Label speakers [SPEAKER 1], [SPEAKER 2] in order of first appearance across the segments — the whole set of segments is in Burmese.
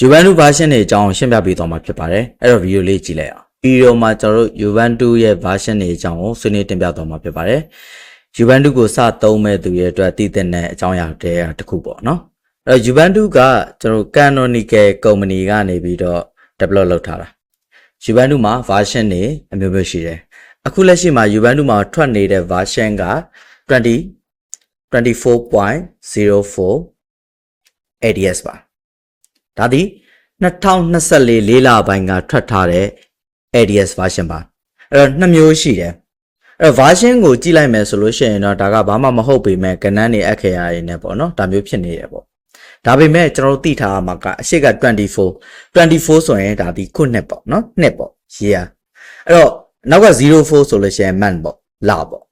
[SPEAKER 1] Ubuntu version တွေအကြောင်းရှင်းပြပေးသွားမှာဖြစ်ပါတယ်အဲ့တော့ဗီဒီယိုလေးကြည့်လိုက်အောင်ဗီဒီယိုမှာကျွန်တော်တို့ Ubuntu ရဲ့ version တွေအကြောင်းကိုဆွေးနွေးတင်ပြသွားမှာဖြစ်ပါတယ် Ubuntu ကိုစသုံးမဲ့သူရဲ့အတွက်တည်တဲ့အကြောင်းအရာတွေတစ်ခုပေါ့နော်အဲ့တော့ Ubuntu ကကျွန်တော် Canonical Company ကနေပြီးတော့ develop လုပ်ထားတာ Ubuntu မှာ version တွေအမျိုးမျိုးရှိတယ်အခုလက်ရှိမှာ Ubuntu မှာထွက်နေတဲ့ version က 24.04 ADS ပါဒါဒီ2024လေးလပိုင်းကထွက်ထားတဲ့ ADS version ပါအဲ့တော့နှစ်မျိုးရှိတယ်အဲ့တော့ version ကိုကြည့်လိုက်မယ်ဆိုလို့ရှိရင်တော့ဒါကဘာမှမဟုတ်ပေမဲ့ကဏ္ဍနေအခရာရည်နဲ့ပေါ့နော်ဒါမျိုးဖြစ်နေတယ်ပေါ့ဒါပေမဲ့ကျွန်တော်တို့သိထားရမှာကအရှိက24ဆိုရင်ဒါဒီခုနှစ်ပေါ့နော်နှစ်ပေါ့ year အဲ့တော့နောက်က04ဆိုလို့ရှိရင် month ပေါ့လပေါ့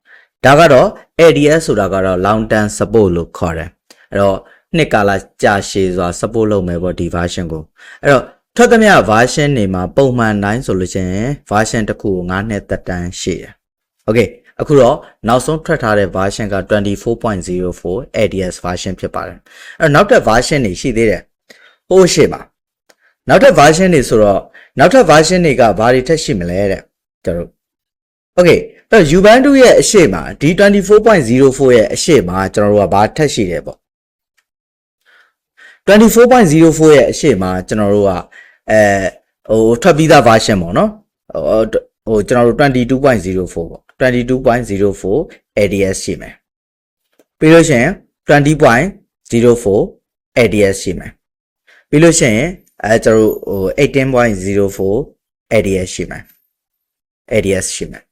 [SPEAKER 1] ဒါကတော့ ADS ဆိုတာကတော့ long term support လို့ခေါ်တယ်အဲ့တော့နှစ်ကာလကြာရှည်စွာ support လုပ်မယ်ပေါ့ဒီ version ကိုအဲ့တော့ထွက်သမျှ version တွေမှာပုံမှန်တိုင်းဆိုလို့ရှိရင် version တစ်ခုကို9နှစ်သက်တမ်းရှိတယ် okay အခုတော့နောက်ဆုံးထွက်ထားတဲ့ version က 24.04 ADS version ဖြစ်ပါတယ်အဲ့တော့နောက်ထပ် version တွေရှိသေးတယ်ဟိုးရှိပါနောက်ထပ် version တွေဆိုတော့နောက်ထပ် version တွေကဘာတွေထက်ရှိမလဲတဲ့ကျွန်တော် okay အဲ့တော့ Ubuntu ရဲ့အရှိမှာဒီ 24.04 ရဲ့အရှိမှာကျွန်တော်တို့ကဘာထက်ရှိတယ်ပေါ့24.04 ရဲ့အရှိမှာကျွန်တော်တို့ကထွက်ပြီးသား version ပေါ့နော်ကျွန်တော်တို့ 22.04 ပေါ့ 22.04 ADS ရှိမယ်ပြီးလို့ရှိရင် 20.04 ADS ရှိမယ်ပြီးလို့ရှိရင်ကျွန်တော်တို့18.04 ADS ရှိမယ် ADS ရှိမယ်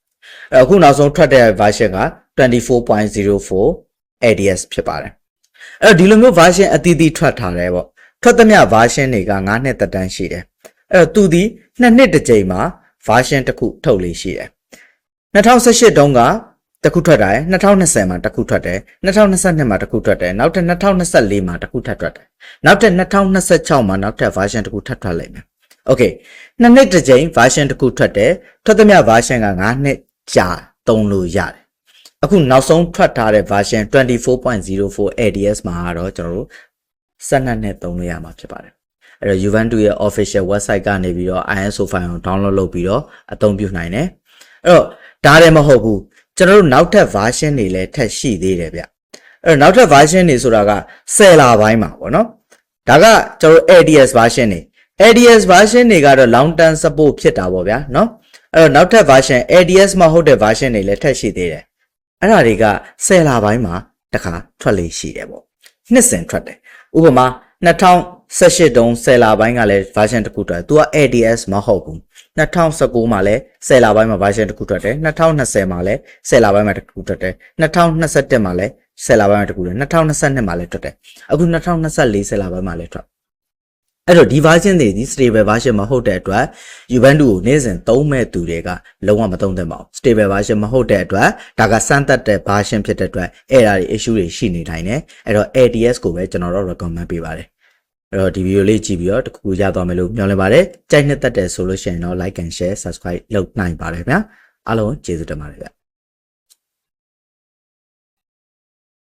[SPEAKER 1] အခုနောက်ဆုံးထွက်တဲ့ version က 24.04 ADS ဖြစ်ပါတယ်အဲ့တော့ဒီလိုမျိုး version အသီးသီးထွက်ထားတယ်ပေါ့ထွက်သမျှ version တွေက9နှစ်သက်တမ်းရှိတယ်အဲ့တော့သူဒီ2နှစ်တစ်ကြိမ်မှာ version တစ်ခုထုတ်လေးရှိတယ်2018တုန်းကတစ်ခုထွက်တယ်2020မှာတစ်ခုထွက်တယ်2022မှာတစ်ခုထွက်တယ်နောက်ထပ်2024မှာတစ်ခုထပ်ထွက်တယ်နောက်ထပ်2026မှာနောက်ထပ် version တစ်ခုထပ်ထွက်လိမ့်မယ် okay 2နှစ်တစ်ကြိမ် version တစ်ခုထွက်တယ်ထွက်သမျှ version က9နှစ်ကြာသုံးလို့ရတယ်အခုနောက်ဆုံးထွက်ထားတဲ့ version 24.04 ADS မှာတော့ကျွန်တော်တို့12နှစ်သုံးလို့ရမှာဖြစ်ပါတယ်အဲ့တော့ Ubuntu ရဲ့ official website ကနေပြီးတော့ ISO file ကို download လုပ်ပြီးတော့အသုံးပြုနိုင်တယ်အဲ့တော့ဒါလည်းမဟုတ်ဘူးကျွန်တော်တို့နောက်ထပ် version တွေလည်းထပ်ရှိသေးတယ်ဗျအဲ့တော့နောက်ထပ် version တွေဆိုတာက10လပိုင်းမှာပေါ့နော်ဒါကကျွန်တော်တို့ ADS version တွေ ADS version တွေကတော့ long term support ဖြစ်တာပေါ့ဗျာနော်အဲ့တော့နောက်ထပ် version ADS မဟုတ်တဲ့ version တွေလည်းထပ်ရှိသေးတယ်အဲ့ဒါတွေက10လပိုင်းမှာတစ်ခါထွက်လေရှိတယ်ပေါ့နှစ်စဉ်ထွက်တယ်ဥပမာ2018တုန်း10လပိုင်းကလည်း version တစ်ခုထွက်သူက ADS မဟုတ်ဘူး2019မှာလည်း10လပိုင်းမှာ version တစ်ခုထွက်တယ်2020မှာလည်း10လပိုင်းမှာတစ်ခုထွက်တယ်2021မှာလည်း10လပိုင်းမှာတစ်ခုထွက်2022မှာလည်းထွက်တယ်အခု2024 10လပိုင်းမှာလည်းထွက်အဲ့တော့ဒီ version တွေဒီ stable version မဟုတ်တဲ့အတွက် Ubuntu ကိုနေ့စဉ်သုံးမဲ့သူတွေကလုံးဝမသုံးသင့်ပါဘူး stable version မဟုတ်တဲ့အတွက်ဒါကစမ်းသပ်တဲ့ version ဖြစ်တဲ့အတွက် error တွေ issue တွေရှိနေနိုင်တယ်အဲ့တော့ ADS ကိုပဲကျွန်တော်တို့ recommend ပေးပါတယ်အဲ့တော့ဒီဗီဒီယိုလေးကြည့်ပြီးတော့တခုရသွားမယ်လို့မျှော်လင့်ပါတယ်ကြိုက်နှစ်သက်တယ်ဆိုလို့ရှိရင်တော့ like and share subscribe လုပ်နိုင်ပါတယ်ဗျာအားလုံးကျေးဇူးတင်ပါတယ်ဗျ